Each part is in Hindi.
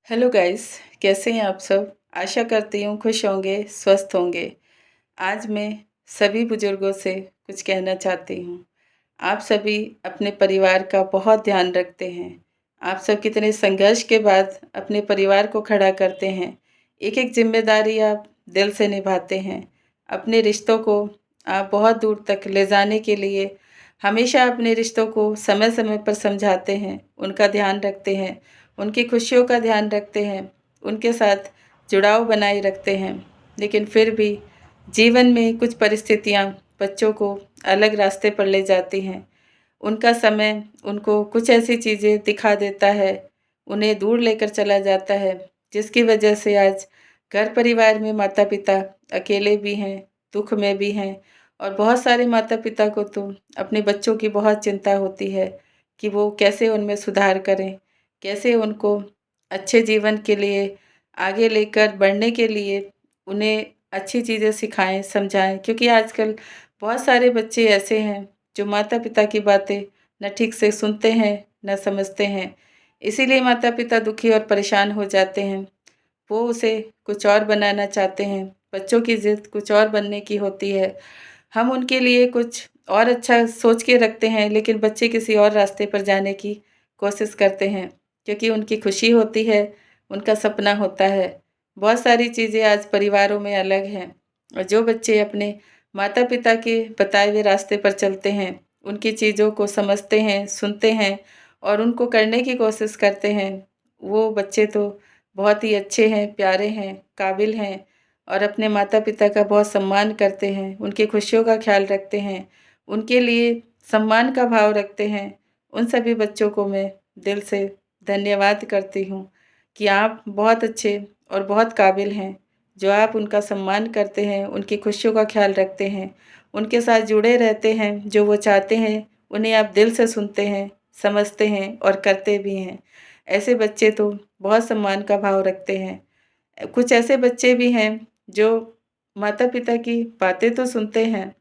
हेलो गाइस, कैसे हैं आप सब। आशा करती हूँ खुश होंगे, स्वस्थ होंगे। आज मैं सभी बुजुर्गों से कुछ कहना चाहती हूँ। आप सभी अपने परिवार का बहुत ध्यान रखते हैं। आप सब कितने संघर्ष के बाद अपने परिवार को खड़ा करते हैं। एक एक जिम्मेदारी आप दिल से निभाते हैं। अपने रिश्तों को आप बहुत दूर तक ले जाने के लिए हमेशा अपने रिश्तों को समय समय पर समझाते हैं, उनका ध्यान रखते हैं, उनकी खुशियों का ध्यान रखते हैं, उनके साथ जुड़ाव बनाए रखते हैं। लेकिन फिर भी जीवन में कुछ परिस्थितियाँ बच्चों को अलग रास्ते पर ले जाती हैं। उनका समय उनको कुछ ऐसी चीज़ें दिखा देता है, उन्हें दूर लेकर चला जाता है, जिसकी वजह से आज घर परिवार में माता-पिता अकेले भी हैं, दुःख में भी हैं। और बहुत सारे माता-पिता को तो अपने बच्चों की बहुत चिंता होती है कि वो कैसे उनमें सुधार करें, कैसे उनको अच्छे जीवन के लिए आगे लेकर बढ़ने के लिए उन्हें अच्छी चीज़ें सिखाएँ, समझाएँ। क्योंकि आजकल बहुत सारे बच्चे ऐसे हैं जो माता-पिता की बातें न ठीक से सुनते हैं, न समझते हैं। इसीलिए माता-पिता दुखी और परेशान हो जाते हैं। वो उसे कुछ और बनाना चाहते हैं, बच्चों की ज़िद कुछ और बनने की होती है। हम उनके लिए कुछ और अच्छा सोच के रखते हैं, लेकिन बच्चे किसी और रास्ते पर जाने की कोशिश करते हैं, क्योंकि उनकी खुशी होती है, उनका सपना होता है। बहुत सारी चीज़ें आज परिवारों में अलग हैं और जो बच्चे अपने माता-पिता के बताए हुए रास्ते पर चलते हैं, उनकी चीज़ों को समझते हैं, सुनते हैं और उनको करने की कोशिश करते हैं, वो बच्चे तो बहुत ही अच्छे हैं, प्यारे हैं, काबिल हैं और अपने माता-पिता का बहुत सम्मान करते हैं, उनकी खुशियों का ख़्याल रखते हैं, उनके लिए सम्मान का भाव रखते हैं। उन सभी बच्चों को मैं दिल से धन्यवाद करती हूँ कि आप बहुत अच्छे और बहुत काबिल हैं, जो आप उनका सम्मान करते हैं, उनकी खुशियों का ख़्याल रखते हैं, उनके साथ जुड़े रहते हैं, जो वो चाहते हैं, उन्हें आप दिल से सुनते हैं, समझते हैं और करते भी हैं। ऐसे बच्चे तो बहुत सम्मान का भाव रखते हैं। कुछ ऐसे बच्चे भी हैं जो माता-पिता की बातें तो सुनते हैं,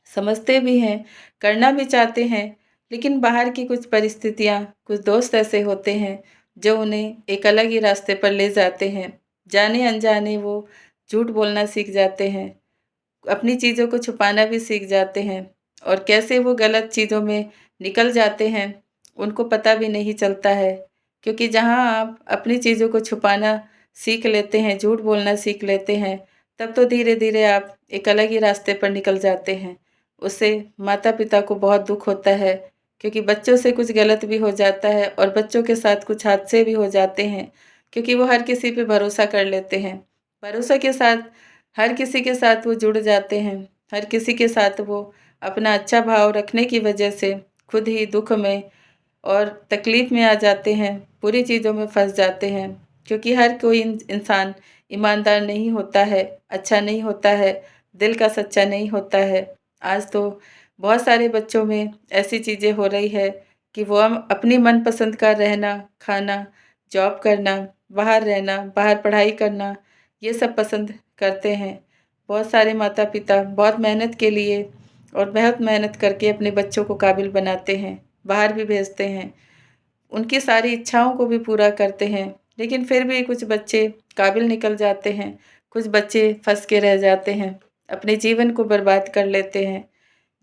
समझते भी हैं, करना भी चाहते हैं, लेकिन बाहर की कुछ परिस्थितियाँ, कुछ दोस्त ऐसे होते हैं, जो उन्हें एक अलग ही रास्ते पर ले जाते हैं। जाने-अनजाने वो झूठ बोलना सीख जाते हैं, अपनी चीज़ों को छुपाना भी सीख जाते हैं और कैसे वो गलत चीज़ों में निकल जाते हैं, उनको पता भी नहीं चलता है। क्योंकि जहाँ आप अपनी चीज़ों को छुपाना सीख लेते हैं, झूठ बोलना सीख लेते हैं, तब तो धीरे-धीरे आप एक अलग ही रास्ते पर निकल जाते हैं। उससे माता-पिता को बहुत दुःख होता है, क्योंकि बच्चों से कुछ गलत भी हो जाता है और बच्चों के साथ कुछ हादसे भी हो जाते हैं, क्योंकि वो हर किसी पे भरोसा कर लेते हैं। भरोसे के साथ हर किसी के साथ वो जुड़ जाते हैं, हर किसी के साथ वो अपना अच्छा भाव रखने की वजह से खुद ही दुःख में और तकलीफ़ में आ जाते हैं, बुरी चीज़ों में फँस जाते हैं। क्योंकि हर कोई इंसान ईमानदार नहीं होता है, अच्छा नहीं होता है, दिल का सच्चा नहीं होता है। आज तो बहुत सारे बच्चों में ऐसी चीज़ें हो रही है कि वो हम अपनी मनपसंद का रहना, खाना, जॉब करना, बाहर रहना, बाहर पढ़ाई करना, ये सब पसंद करते हैं। बहुत सारे माता-पिता बहुत मेहनत के लिए और बहुत मेहनत करके अपने बच्चों को काबिल बनाते हैं, बाहर भी भेजते हैं, उनकी सारी इच्छाओं को भी पूरा करते हैं, लेकिन फिर भी कुछ बच्चे काबिल निकल जाते हैं, कुछ बच्चे फँस के रह जाते हैं, अपने जीवन को बर्बाद कर लेते हैं।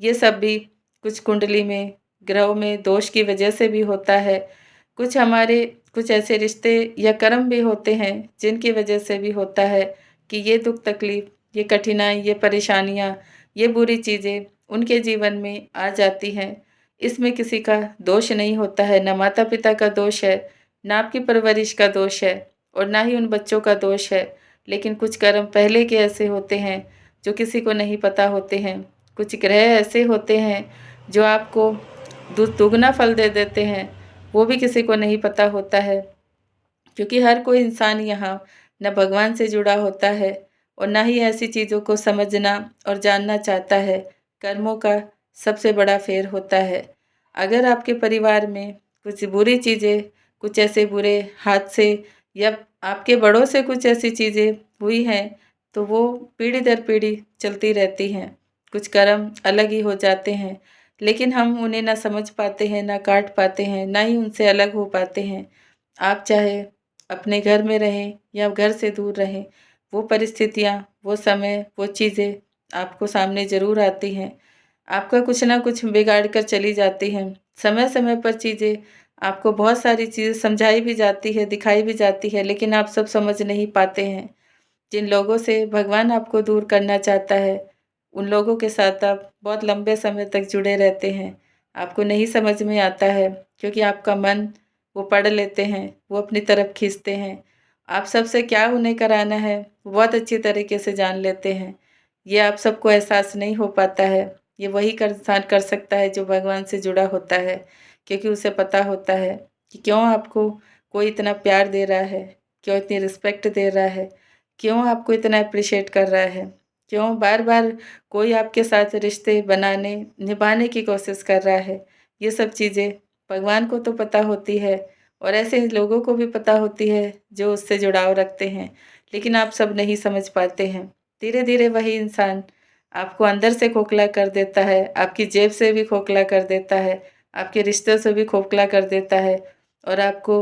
ये सब भी कुछ कुंडली में, ग्रहों में दोष की वजह से भी होता है। कुछ हमारे कुछ ऐसे रिश्ते या कर्म भी होते हैं, जिनकी वजह से भी होता है कि ये दुःख तकलीफ़, ये कठिनाई, ये परेशानियाँ, ये बुरी चीज़ें उनके जीवन में आ जाती हैं। इसमें किसी का दोष नहीं होता है, ना माता-पिता का दोष है, ना आपकी परवरिश का दोष है और ना ही उन बच्चों का दोष है। लेकिन कुछ कर्म पहले के ऐसे होते हैं, जो किसी को नहीं पता होते हैं। कुछ ग्रह ऐसे होते हैं, जो आपको दुगना फल दे देते हैं, वो भी किसी को नहीं पता होता है। क्योंकि हर कोई इंसान यहाँ न भगवान से जुड़ा होता है और ना ही ऐसी चीज़ों को समझना और जानना चाहता है। कर्मों का सबसे बड़ा फेर होता है। अगर आपके परिवार में कुछ बुरी चीज़ें, कुछ ऐसे बुरे हादसे या आपके बड़ों से कुछ ऐसी चीज़ें हुई हैं, तो वो पीढ़ी दर पीढ़ी चलती रहती हैं। कुछ कर्म अलग ही हो जाते हैं, लेकिन हम उन्हें ना समझ पाते हैं, ना काट पाते हैं, ना ही उनसे अलग हो पाते हैं। आप चाहे अपने घर में रहें या घर से दूर रहें, वो परिस्थितियाँ, वो समय, वो चीज़ें आपको सामने ज़रूर आती हैं। आपका कुछ ना कुछ बिगाड़ कर चली जाती हैं। समय-समय पर चीज़ें आपको बहुत सारी चीज़ें समझाई भी जाती है, दिखाई भी जाती है, लेकिन आप सब समझ नहीं पाते हैं। जिन लोगों से भगवान आपको दूर करना चाहता है, उन लोगों के साथ आप बहुत लंबे समय तक जुड़े रहते हैं। आपको नहीं समझ में आता है क्योंकि आपका मन वो पढ़ लेते हैं, वो अपनी तरफ खींचते हैं। आप सबसे क्या उन्हें कराना है, वो बहुत अच्छी तरीके से जान लेते हैं। ये आप सबको एहसास नहीं हो पाता है। ये वही कर इंसान कर सकता है जो भगवान से जुड़ा होता है, क्योंकि उसे पता होता है कि क्यों आपको कोई इतना प्यार दे रहा है, क्यों इतनी रिस्पेक्ट दे रहा है, क्यों आपको इतना एप्रिशिएट कर रहा है, क्यों बार-बार कोई आपके साथ रिश्ते बनाने, निभाने की कोशिश कर रहा है। ये सब चीज़ें भगवान को तो पता होती है और ऐसे लोगों को भी पता होती है जो उससे जुड़ाव रखते हैं, लेकिन आप सब नहीं समझ पाते हैं। धीरे-धीरे वही इंसान आपको अंदर से खोखला कर देता है, आपकी जेब से भी खोखला कर देता है, आपके रिश्तों से भी खोखला कर देता है और आपको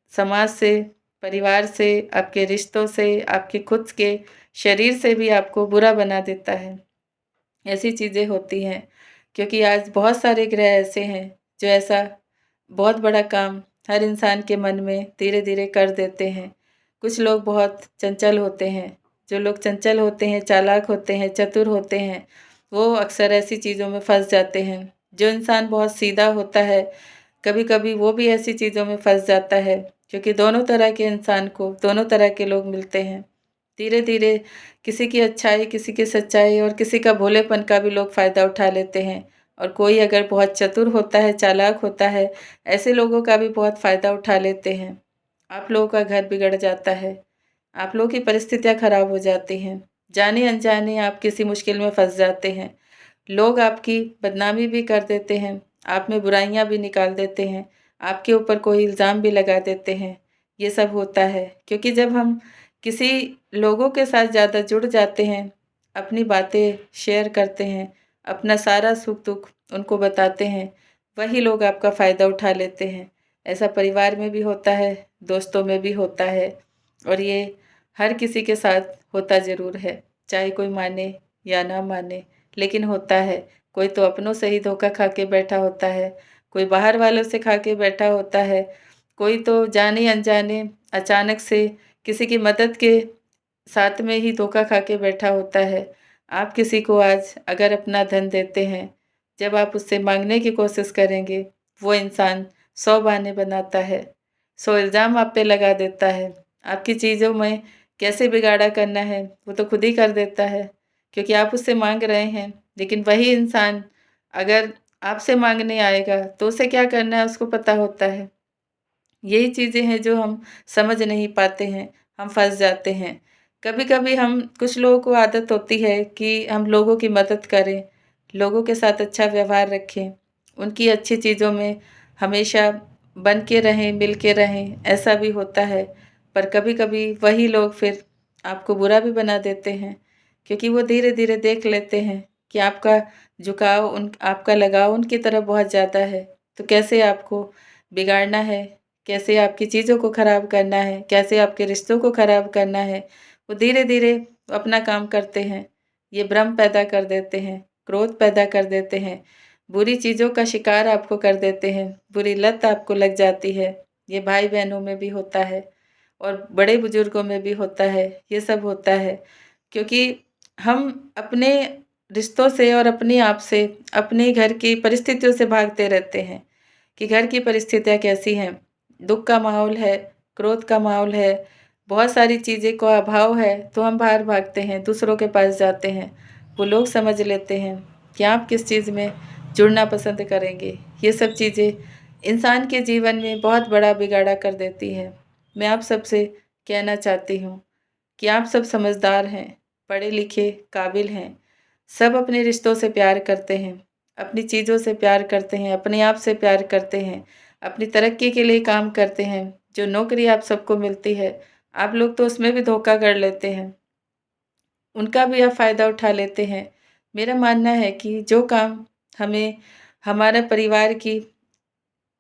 समाज से, परिवार से, आपके रिश्तों से, आपके खुद के शरीर से भी आपको बुरा बना देता है। ऐसी चीज़ें होती हैं क्योंकि आज बहुत सारे ग्रह ऐसे हैं जो ऐसा बहुत बड़ा काम हर इंसान के मन में धीरे-धीरे कर देते हैं। कुछ लोग बहुत चंचल होते हैं, जो लोग चंचल होते हैं, चालाक होते हैं, चतुर होते हैं, वो अक्सर ऐसी चीज़ों में फँस जाते हैं। जो इंसान बहुत सीधा होता है, कभी-कभी वो भी ऐसी चीज़ों में फँस जाता है क्योंकि दोनों तरह के इंसान को दोनों तरह के लोग मिलते हैं। धीरे-धीरे किसी की अच्छाई, किसी की सच्चाई और किसी का भोलेपन का भी लोग फ़ायदा उठा लेते हैं और कोई अगर बहुत चतुर होता है, चालाक होता है, ऐसे लोगों का भी बहुत फ़ायदा उठा लेते हैं। आप लोगों का घर बिगड़ जाता है, आप लोगों की परिस्थितियाँ खराब हो जाती हैं, जाने-अनजाने आप किसी मुश्किल में फँस जाते हैं। लोग आपकी बदनामी भी कर देते हैं, आप में बुराइयाँ भी निकाल देते हैं, आपके ऊपर कोई इल्ज़ाम भी लगा देते हैं। ये सब होता है क्योंकि जब हम किसी लोगों के साथ ज़्यादा जुड़ जाते हैं, अपनी बातें शेयर करते हैं, अपना सारा सुख-दुःख उनको बताते हैं, वही लोग आपका फ़ायदा उठा लेते हैं। ऐसा परिवार में भी होता है, दोस्तों में भी होता है और ये हर किसी के साथ होता ज़रूर है, चाहे कोई माने या ना माने। लेकिन होता है। कोई तो अपनों से ही धोखा खा के बैठा होता है, कोई बाहर वालों से खा के बैठा होता है, कोई तो जाने-अनजाने अचानक से किसी की मदद के साथ में ही धोखा खा के बैठा होता है। आप किसी को आज अगर अपना धन देते हैं, जब आप उससे माँगने की कोशिश करेंगे, वो इंसान 100 बहाने बनाता है, 100 इल्ज़ाम आप पे लगा देता है। आपकी चीज़ों में कैसे बिगाड़ा करना है, वो तो खुद ही कर देता है, क्योंकि आप उससे माँग रहे हैं। लेकिन वही इंसान अगर आपसे माँगने आएगा, तो उसे क्या करना है उसको पता होता है। यही चीज़ें हैं जो हम समझ नहीं पाते हैं, हम फँस जाते हैं। कभी-कभी हम कुछ लोगों को आदत होती है कि हम लोगों की मदद करें, लोगों के साथ अच्छा व्यवहार रखें, उनकी अच्छी चीज़ों में हमेशा बन के रहें, मिल के रहें, ऐसा भी होता है। पर कभी-कभी वही लोग फिर आपको बुरा भी बना देते हैं, क्योंकि वो धीरे-धीरे देख लेते हैं कि आपका झुकाव आपका लगाव उनकी तरफ बहुत ज़्यादा है, तो कैसे आपको बिगाड़ना है, कैसे आपकी चीज़ों को ख़राब करना है, कैसे आपके रिश्तों को ख़राब करना है, वो धीरे-धीरे अपना काम करते हैं। ये भ्रम पैदा कर देते हैं, क्रोध पैदा कर देते हैं, बुरी चीज़ों का शिकार आपको कर देते हैं, बुरी लत आपको लग जाती है। ये भाई-बहनों में भी होता है और बड़े-बुज़ुर्गों में भी होता है, ये सब होता है। क्योंकि हम अपने रिश्तों से और अपने आप से, अपने घर की परिस्थितियों से भागते रहते हैं कि घर की परिस्थितियाँ कैसी हैं। दुःख का माहौल है, क्रोध का माहौल है, बहुत सारी चीज़ें का अभाव है, तो हम बाहर भागते हैं, दूसरों के पास जाते हैं। वो लोग समझ लेते हैं कि आप किस चीज़ में जुड़ना पसंद करेंगे। ये सब चीज़ें इंसान के जीवन में बहुत बड़ा बिगाड़ा कर देती है। मैं आप सबसे कहना चाहती हूँ कि आप सब समझदार हैं, पढ़े-लिखे, काबिल हैं। सब अपने रिश्तों से प्यार करते हैं, अपनी चीज़ों से प्यार करते हैं, अपने आप से प्यार करते हैं, अपनी तरक्की के लिए काम करते हैं। जो नौकरी आप सबको मिलती है, आप लोग तो उसमें भी धोखा कर लेते हैं, उनका भी आप फ़ायदा उठा लेते हैं। मेरा मानना है कि जो काम हमें हमारे परिवार की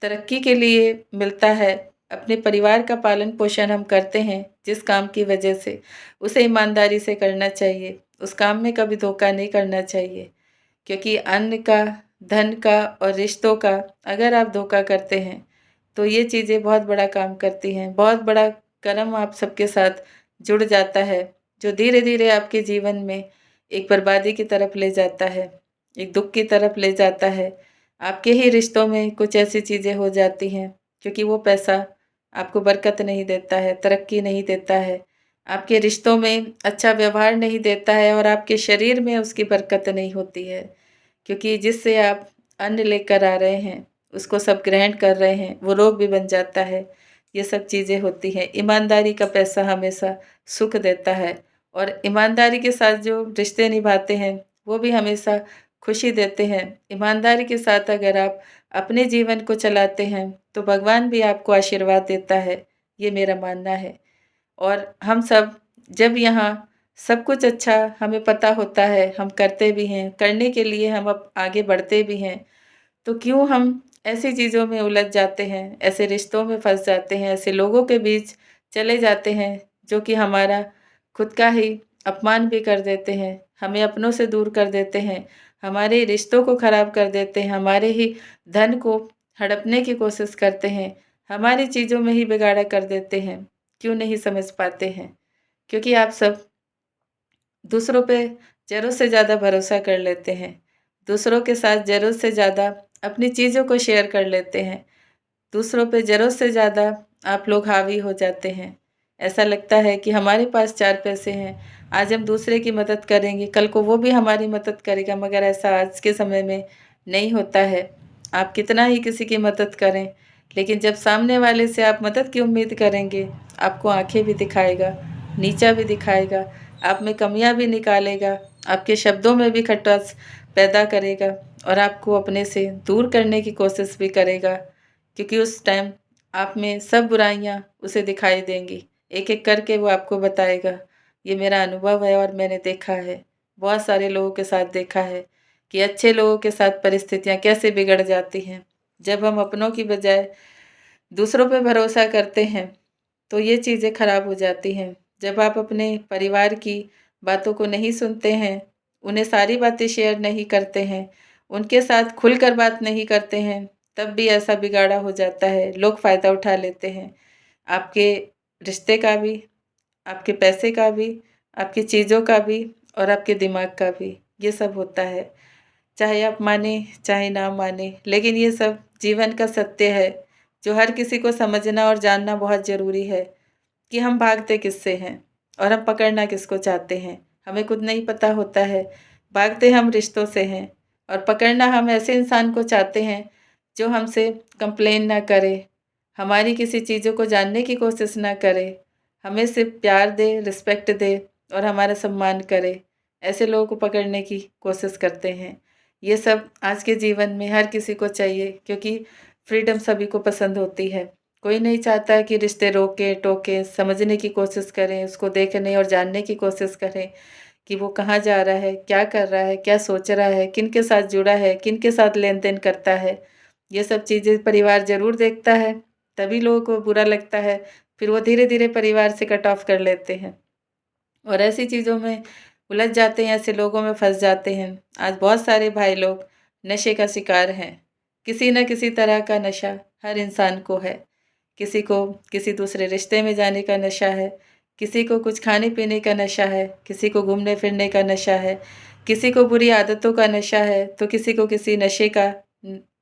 तरक्की के लिए मिलता है, अपने परिवार का पालन-पोषण हम करते हैं, जिस काम की वजह से, उसे ईमानदारी से करना चाहिए। उस काम में कभी धोखा नहीं करना चाहिए, क्योंकि अन्न का, धन का और रिश्तों का अगर आप धोखा करते हैं, तो ये चीज़ें बहुत बड़ा काम करती हैं। बहुत बड़ा कर्म आप सबके साथ जुड़ जाता है, जो धीरे-धीरे आपके जीवन में एक बर्बादी की तरफ ले जाता है, एक दुःख की तरफ ले जाता है। आपके ही रिश्तों में कुछ ऐसी चीज़ें हो जाती हैं, क्योंकि वो पैसा आपको बरकत नहीं देता है, तरक्की नहीं देता है, आपके रिश्तों में अच्छा व्यवहार नहीं देता है और आपके शरीर में उसकी बरकत नहीं होती है। क्योंकि जिससे आप अन्न लेकर आ रहे हैं, उसको सब ग्रहण कर रहे हैं, वो रोग भी बन जाता है। ये सब चीज़ें होती हैं। ईमानदारी का पैसा हमेशा सुख देता है और ईमानदारी के साथ जो रिश्ते निभाते हैं, वो भी हमेशा खुशी देते हैं। ईमानदारी के साथ अगर आप अपने जीवन को चलाते हैं, तो भगवान भी आपको आशीर्वाद देता है, ये मेरा मानना है। और हम सब जब यहाँ सब कुछ अच्छा हमें पता होता है, हम करते भी हैं, करने के लिए हम अब आगे बढ़ते भी हैं, तो क्यों हम ऐसी चीज़ों में उलझ जाते हैं, ऐसे रिश्तों में फँस जाते हैं, ऐसे लोगों के बीच चले जाते हैं, जो कि हमारा खुद का ही अपमान भी कर देते हैं, हमें अपनों से दूर कर देते हैं, हमारे रिश्तों को ख़राब कर देते हैं, हमारे ही धन को हड़पने की कोशिश करते हैं, हमारी चीज़ों में ही बिगाड़ा कर देते हैं। क्यों नहीं समझ पाते हैं? क्योंकि आप सब दूसरों पे ज़रूरत से ज़्यादा भरोसा कर लेते हैं। दूसरों के साथ ज़रूरत से ज़्यादा अपनी चीज़ों को शेयर कर लेते हैं। दूसरों पे ज़रूरत से ज़्यादा आप लोग हावी हो जाते हैं। ऐसा लगता है कि हमारे पास 4 पैसे हैं, आज हम दूसरे की मदद करेंगे, कल को वो भी हमारी मदद करेगा, मगर ऐसा आज के समय में नहीं होता है। आप कितना ही किसी की मदद करें, लेकिन जब सामने वाले से आप मदद की उम्मीद करेंगे, आपको आँखें भी दिखाएगा, नीचा भी दिखाएगा, आप में कमियाँ भी निकालेगा, आपके शब्दों में भी खटास पैदा करेगा और आपको अपने से दूर करने की कोशिश भी करेगा। क्योंकि उस टाइम आप में सब बुराइयाँ उसे दिखाई देंगी। एक-एक करके वो आपको बताएगा। ये मेरा अनुभव है और मैंने देखा है। बहुत सारे लोगों के साथ देखा है कि अच्छे लोगों के साथ परिस्थितियाँ कैसे बिगड़ जाती हैं। जब हम अपनों की बजाय दूसरों पे भरोसा करते हैं, तो ये चीज़ें खराब हो जाती हैं। जब आप अपने परिवार की बातों को नहीं सुनते हैं, उन्हें सारी बातें शेयर नहीं करते हैं, उनके साथ खुलकर बात नहीं करते हैं, तब भी ऐसा बिगाड़ा हो जाता है, लोग फ़ायदा उठा लेते हैं। आपके रिश्ते का भी, आपके पैसे का भी, आपकी चीज़ों का भी और आपके दिमाग का भी, ये सब होता है। चाहे आप मानें, चाहे ना मानें, लेकिन ये सब जीवन का सत्य है, जो हर किसी को समझना और जानना बहुत ज़रूरी है कि हम भागते किससे हैं और हम पकड़ना किसको चाहते हैं। हमें खुद नहीं पता होता है, भागते हम रिश्तों से हैं और पकड़ना हम ऐसे इंसान को चाहते हैं, जो हमसे कंप्लेन ना करे, हमारी किसी चीज़ों को जानने की कोशिश ना करे, हमें सिर्फ़ प्यार दे, रिस्पेक्ट दे और हमारा सम्मान करे। ऐसे लोगों को पकड़ने की कोशिश करते हैं। ये सब आज के जीवन में हर किसी को चाहिए, क्योंकि फ्रीडम सभी को पसंद होती है। कोई नहीं चाहता है कि रिश्ते रोके-टोके, समझने की कोशिश करें, उसको देखने और जानने की कोशिश करें कि वो कहाँ जा रहा है, क्या कर रहा है, क्या सोच रहा है, किनके साथ जुड़ा है, किनके साथ लेन-देन करता है। ये सब चीज़ें परिवार ज़रूर देखता है, तभी लोगों को बुरा लगता है, फिर वो धीरे-धीरे परिवार से कट ऑफ कर लेते हैं और ऐसी चीज़ों में उलझ जाते हैं, ऐसे लोगों में फँस जाते हैं। आज बहुत सारे भाई लोग नशे का शिकार हैं। किसी न किसी तरह का नशा हर इंसान को है। किसी को किसी दूसरे रिश्ते में जाने का नशा है, किसी को कुछ खाने-पीने का नशा है, किसी को घूमने-फिरने का नशा है, किसी को बुरी आदतों का नशा है, तो किसी को किसी नशे का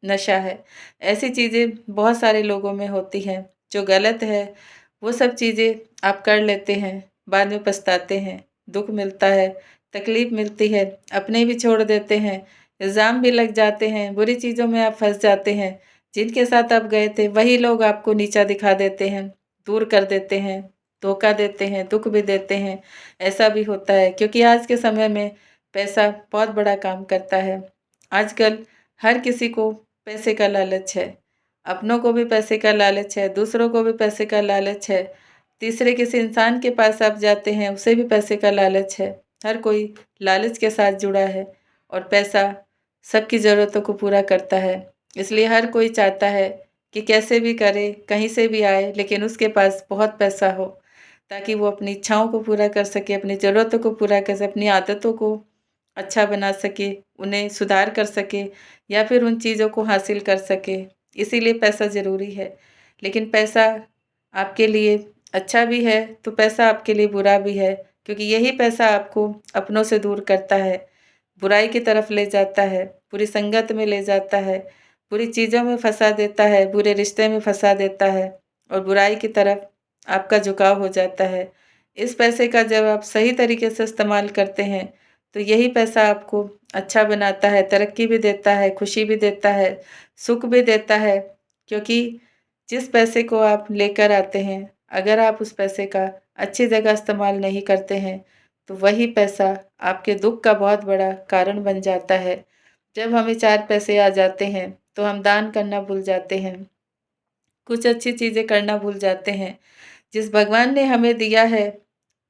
नशा है। ऐसी चीज़ें बहुत सारे लोगों में होती हैं, जो गलत है, वो सब चीज़ें आप कर लेते हैं, बाद में पछताते हैं, दुःख मिलता है, तकलीफ़ मिलती है, अपने भी छोड़ देते हैं, इल्ज़ाम भी लग जाते हैं, बुरी चीज़ों में आप फँस जाते हैं। जिनके साथ आप गए थे, वही लोग आपको नीचा दिखा देते हैं, दूर कर देते हैं, धोखा देते हैं, दुःख भी देते हैं। ऐसा भी होता है, क्योंकि आज के समय में पैसा बहुत बड़ा काम करता है। आजकल हर किसी को पैसे का लालच है। अपनों को भी पैसे का लालच है, दूसरों को भी पैसे का लालच है। तीसरे किसी इंसान के पास आप जाते हैं, उसे भी पैसे का लालच है। हर कोई लालच के साथ जुड़ा है और पैसा सबकी ज़रूरतों को पूरा करता है। इसलिए हर कोई चाहता है कि कैसे भी करे, कहीं से भी आए, लेकिन उसके पास बहुत पैसा हो, ताकि वो अपनी इच्छाओं को पूरा कर सके, अपनी ज़रूरतों को पूरा कर सके, अपनी आदतों को अच्छा बना सके, उन्हें सुधार कर सके या फिर उन चीज़ों को हासिल कर सके। इसीलिए पैसा ज़रूरी है। लेकिन पैसा आपके लिए अच्छा भी है, तो पैसा आपके लिए बुरा भी है, क्योंकि यही पैसा आपको अपनों से दूर करता है, बुराई की तरफ ले जाता है, बुरी संगत में ले जाता है, बुरी चीज़ों में फँसा देता है, बुरे रिश्ते में फँसा देता है और बुराई की तरफ आपका झुकाव हो जाता है। इस पैसे का जब आप सही तरीके से इस्तेमाल करते हैं, तो यही पैसा आपको अच्छा बनाता है, तरक्की भी देता है, खुशी भी देता है, सुख भी देता है, क्योंकि जिस पैसे को आप लेकर आते हैं, अगर आप उस पैसे का अच्छी जगह इस्तेमाल नहीं करते हैं, तो वही पैसा आपके दुःख का बहुत बड़ा कारण बन जाता है। जब हमें 4 पैसे आ जाते हैं, तो हम दान करना भूल जाते हैं, कुछ अच्छी चीज़ें करना भूल जाते हैं। जिस भगवान ने हमें दिया है,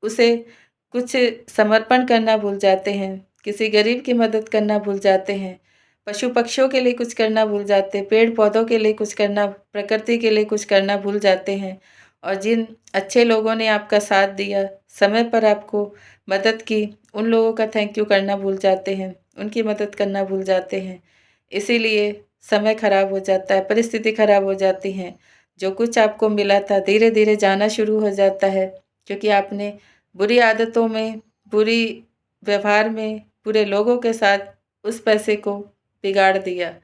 उसे कुछ समर्पण करना भूल जाते हैं, किसी गरीब की मदद करना भूल जाते हैं, पशु-पक्षियों के लिए कुछ करना भूल जाते हैं, पेड़-पौधों के लिए कुछ करना, प्रकृति के लिए कुछ करना भूल जाते हैं और जिन अच्छे लोगों ने आपका साथ दिया, समय पर आपको मदद की, उन लोगों का थैंक यू करना भूल जाते हैं, उनकी मदद करना भूल जाते हैं। इसीलिए समय खराब हो जाता है, परिस्थिति खराब हो जाती हैं। जो कुछ आपको मिला था धीरे-धीरे जाना शुरू हो जाता है, क्योंकि आपने बुरी आदतों में, बुरी व्यवहार में, बुरे लोगों के साथ उस पैसे को बिगाड़ दिया,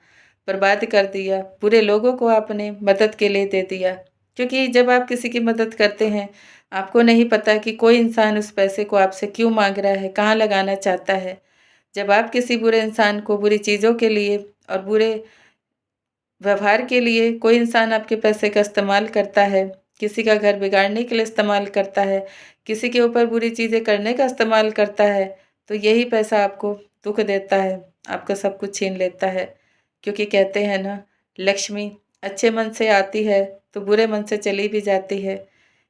बर्बाद कर दिया, बुरे लोगों को आपने मदद के लिए दे दिया। क्योंकि जब आप किसी की मदद करते हैं, आपको नहीं पता कि कोई इंसान उस पैसे को आपसे क्यों माँग रहा है, कहाँ लगाना चाहता है। जब आप किसी बुरे इंसान को बुरी चीज़ों के लिए और बुरे व्यवहार के लिए कोई इंसान आपके पैसे का इस्तेमाल करता है, किसी का घर बिगाड़ने के लिए इस्तेमाल करता है, किसी के ऊपर बुरी चीज़ें करने का इस्तेमाल करता है, तो यही पैसा आपको दुःख देता है, आपका सब कुछ छीन लेता है। क्योंकि कहते हैं ना, लक्ष्मी अच्छे मन से आती है, तो बुरे मन से चली भी जाती है।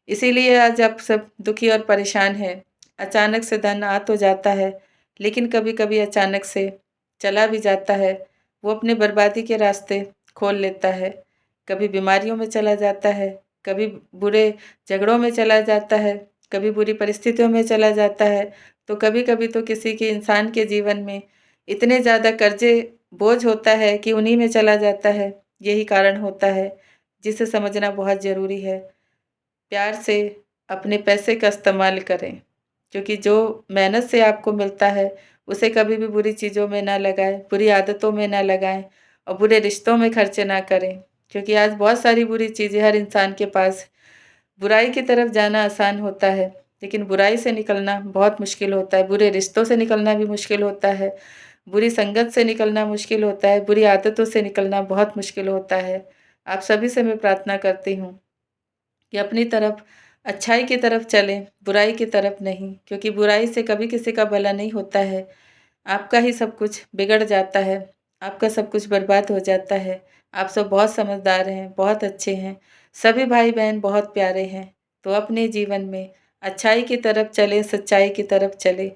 इसीलिए आज आप सब दुखी और परेशान हैं। अचानक से धन आ तो जाता है, लेकिन कभी-कभी अचानक से चला भी जाता है। वो अपने बर्बादी के रास्ते खोल लेता है। कभी बीमारियों में चला जाता है, कभी बुरे झगड़ों में चला जाता है, कभी बुरी परिस्थितियों में चला जाता है, तो कभी-कभी तो किसी के इंसान के जीवन में इतने ज़्यादा कर्ज़े बोझ होता है कि उन्हीं में चला जाता है। यही कारण होता है, जिसे समझना बहुत ज़रूरी है। प्यार से अपने पैसे का इस्तेमाल करें, क्योंकि जो मेहनत से आपको मिलता है, उसे कभी भी बुरी चीज़ों में ना लगाएँ, बुरी आदतों में ना लगाएँ और बुरे रिश्तों में खर्च ना करें। क्योंकि आज बहुत सारी बुरी चीज़ें हर इंसान के पास, बुराई की तरफ जाना आसान होता है, लेकिन बुराई से निकलना बहुत मुश्किल होता है, बुरे रिश्तों से निकलना भी मुश्किल होता है, बुरी संगत से निकलना मुश्किल होता है, बुरी आदतों से निकलना बहुत मुश्किल होता है। आप सभी से मैं प्रार्थना करती हूँ कि अपनी तरफ अच्छाई की तरफ चलें, बुराई की तरफ नहीं, क्योंकि बुराई से कभी किसी का भला नहीं होता है। आपका ही सब कुछ बिगड़ जाता है, आपका सब कुछ बर्बाद हो जाता है। आप सब बहुत समझदार हैं, बहुत अच्छे हैं, सभी भाई-बहन बहुत प्यारे हैं। तो अपने जीवन में अच्छाई की तरफ चलें, सच्चाई की तरफ चलें।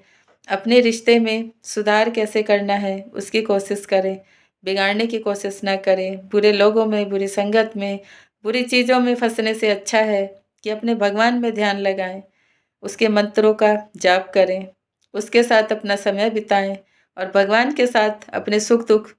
अपने रिश्ते में सुधार कैसे करना है, उसकी कोशिश करें, बिगाड़ने की कोशिश ना करें। बुरे लोगों में, बुरी संगत में, बुरी चीज़ों में फँसने से अच्छा है कि अपने भगवान में ध्यान लगाएँ, उसके मंत्रों का जाप करें, उसके साथ अपना समय बिताएँ और भगवान के साथ अपने सुख-दुःख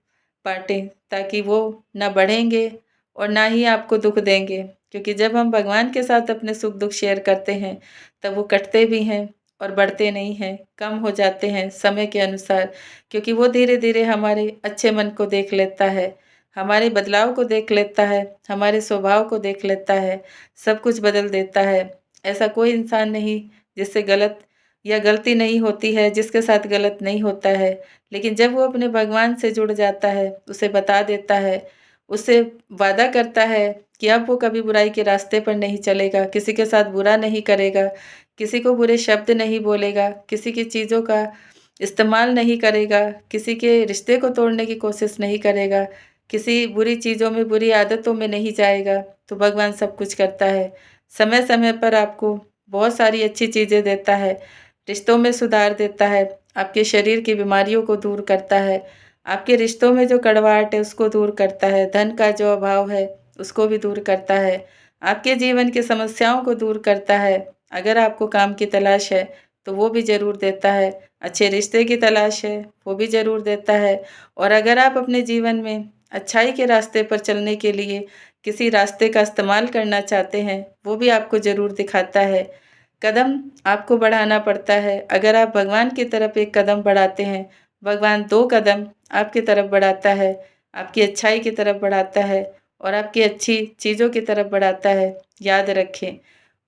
बाँटें, ताकि वो ना बढ़ेंगे और ना ही आपको दुःख देंगे। क्योंकि जब हम भगवान के साथ अपने सुख-दुःख शेयर करते हैं, तब वो कटते भी हैं और बढ़ते नहीं हैं, कम हो जाते हैं समय के अनुसार, क्योंकि वो धीरे-धीरे हमारे अच्छे मन को देख लेता है, हमारे बदलाव को देख लेता है, हमारे स्वभाव को देख लेता है, सब कुछ बदल देता है। ऐसा कोई इंसान नहीं जिससे गलत या गलती नहीं होती है, जिसके साथ गलत नहीं होता है। लेकिन जब वो अपने भगवान से जुड़ जाता है, उसे बता देता है, उससे वादा करता है कि अब वो कभी बुराई के रास्ते पर नहीं चलेगा, किसी के साथ बुरा नहीं करेगा, किसी को बुरे शब्द नहीं बोलेगा, किसी की चीज़ों का इस्तेमाल नहीं करेगा, किसी के रिश्ते को तोड़ने की कोशिश नहीं करेगा, किसी बुरी चीज़ों में, बुरी आदतों में नहीं जाएगा, तो भगवान सब कुछ करता है। समय-समय पर आपको बहुत सारी अच्छी चीज़ें देता है, रिश्तों में सुधार देता है, आपके शरीर की बीमारियों को दूर करता है, आपके रिश्तों में जो कड़वाहट है उसको दूर करता है, धन का जो अभाव है उसको भी दूर करता है। आपके जीवन की समस्याओं को दूर करता है। अगर आपको काम की तलाश है तो वो भी ज़रूर देता है। अच्छे रिश्ते की तलाश है, वो भी ज़रूर देता है। और अगर आप अपने जीवन में अच्छाई के रास्ते पर चलने के लिए किसी रास्ते का इस्तेमाल करना चाहते हैं, वो भी आपको ज़रूर दिखाता है। कदम आपको बढ़ाना पड़ता है। अगर आप भगवान की तरफ एक कदम बढ़ाते हैं, भगवान 2 कदम आपकी तरफ बढ़ाता है, आपकी अच्छाई की तरफ बढ़ाता है और आपकी अच्छी चीज़ों की तरफ बढ़ाता है। याद रखें,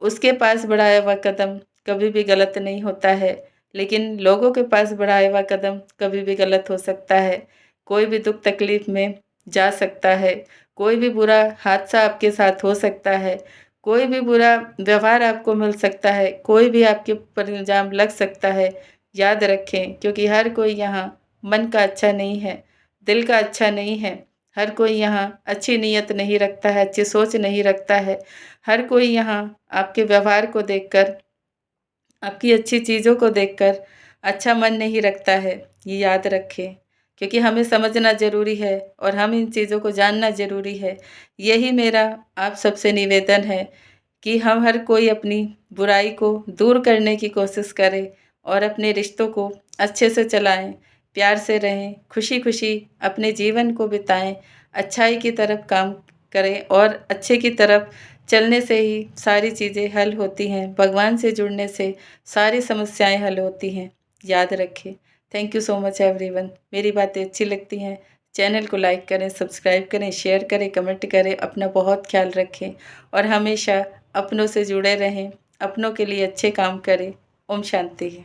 उसके पास बढ़ाया हुआ कदम कभी भी गलत नहीं होता है, लेकिन लोगों के पास बढ़ाया हुआ कदम कभी भी गलत हो सकता है। कोई भी दुख तकलीफ में जा सकता है, कोई भी बुरा हादसा आपके साथ हो सकता है, कोई भी बुरा व्यवहार आपको मिल सकता है, कोई भी आपके ऊपर इल्ज़ाम लग सकता है। याद रखें, क्योंकि हर कोई यहाँ मन का अच्छा नहीं है, दिल का अच्छा नहीं है। हर कोई यहाँ अच्छी नीयत नहीं रखता है, अच्छी सोच नहीं रखता है। हर कोई यहाँ आपके व्यवहार को देखकर, आपकी अच्छी चीज़ों को देखकर अच्छा मन नहीं रखता है। ये याद रखें, क्योंकि हमें समझना ज़रूरी है और हम इन चीज़ों को जानना ज़रूरी है। यही मेरा आप सबसे निवेदन है कि हम हर कोई अपनी बुराई को दूर करने की कोशिश करें और अपने रिश्तों को अच्छे से चलाएँ, प्यार से रहें, खुशी-खुशी अपने जीवन को बिताएँ, अच्छाई की तरफ काम करें और अच्छे की तरफ चलने से ही सारी चीज़ें हल होती हैं। भगवान से जुड़ने से सारी समस्याएँ हल होती हैं। याद रखें। Thank you so much everyone. मेरी बातें अच्छी लगती हैं, चैनल को लाइक करें, सब्सक्राइब करें, शेयर करें, कमेंट करें। अपना बहुत ख्याल रखें और हमेशा अपनों से जुड़े रहें, अपनों के लिए अच्छे काम करें। ओम शांति।